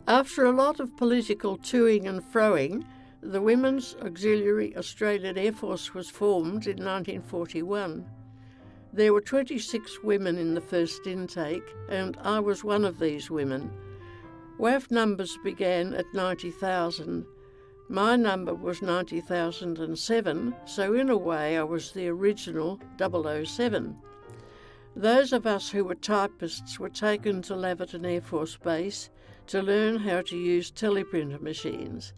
After a lot of political toing and froing, the Women's Auxiliary Australian Air Force was formed in 1941. There were 26 women in the first intake, and I was one of these women. WAAAF numbers began at 90,000. My number was 90,007, so in a way I was the original 007. Those of us who were typists were taken to Laverton Air Force Base to learn how to use teleprinter machines.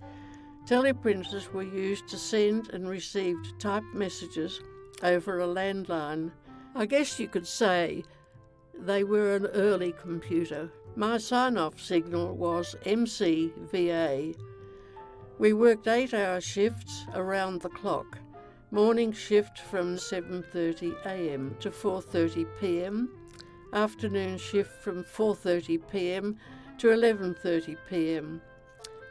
Teleprinters were used to send and receive typed messages over a landline. I guess you could say they were an early computer. My sign-off signal was MCVA. We worked 8-hour shifts around the clock. Morning shift from 7:30 a.m. to 4:30 p.m. Afternoon shift from 4:30 p.m. to 11:30 p.m.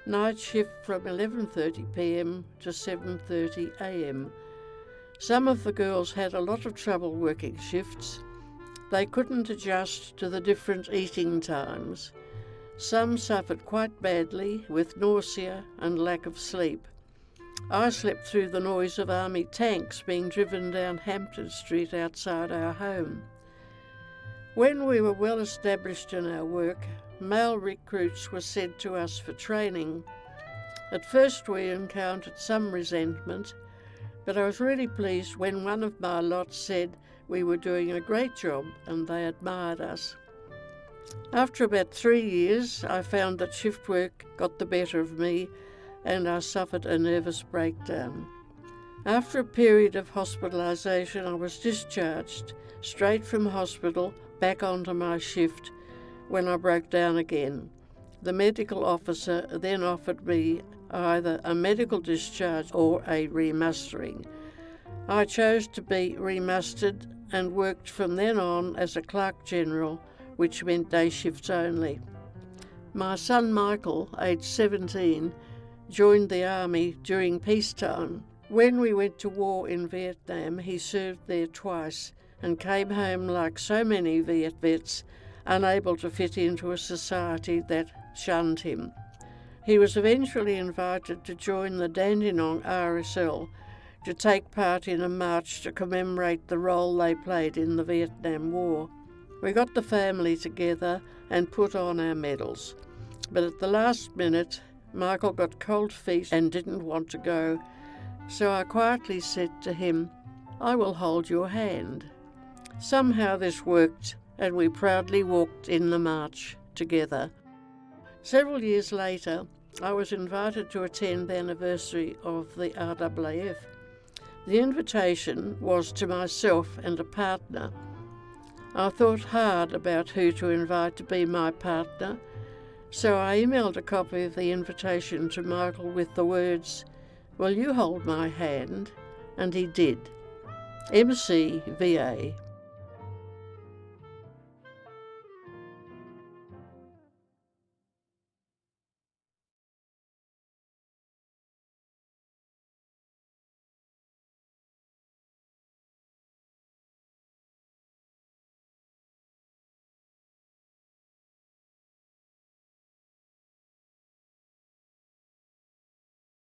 Night shift from 11:30 p.m. to 7:30 a.m. Some of the girls had a lot of trouble working shifts. They couldn't adjust to the different eating times. Some suffered quite badly with nausea and lack of sleep. I slept through the noise of army tanks being driven down Hampton Street outside our home. When we were well established in our work, male recruits were sent to us for training. At first we encountered some resentment, but I was really pleased when one of my lot said we were doing a great job and they admired us. After about 3 years, I found that shift work got the better of me and I suffered a nervous breakdown. After a period of hospitalisation, I was discharged straight from hospital back onto my shift when I broke down again. The medical officer then offered me either a medical discharge or a remustering. I chose to be remustered and worked from then on as a clerk general, which meant day shifts only. My son Michael, aged 17, joined the army during peacetime. When we went to war in Vietnam, he served there twice and came home like so many Viet vets, unable to fit into a society that shunned him. He was eventually invited to join the Dandenong RSL to take part in a march to commemorate the role they played in the Vietnam War. We got the family together and put on our medals, but at the last minute, Michael got cold feet and didn't want to go, so I quietly said to him, "I will hold your hand." Somehow this worked, and we proudly walked in the march together. Several years later, I was invited to attend the anniversary of the RAAAF. The invitation was to myself and a partner. I thought hard about who to invite to be my partner, so I emailed a copy of the invitation to Michael with the words, "Will you hold my hand?" And he did. MCVA.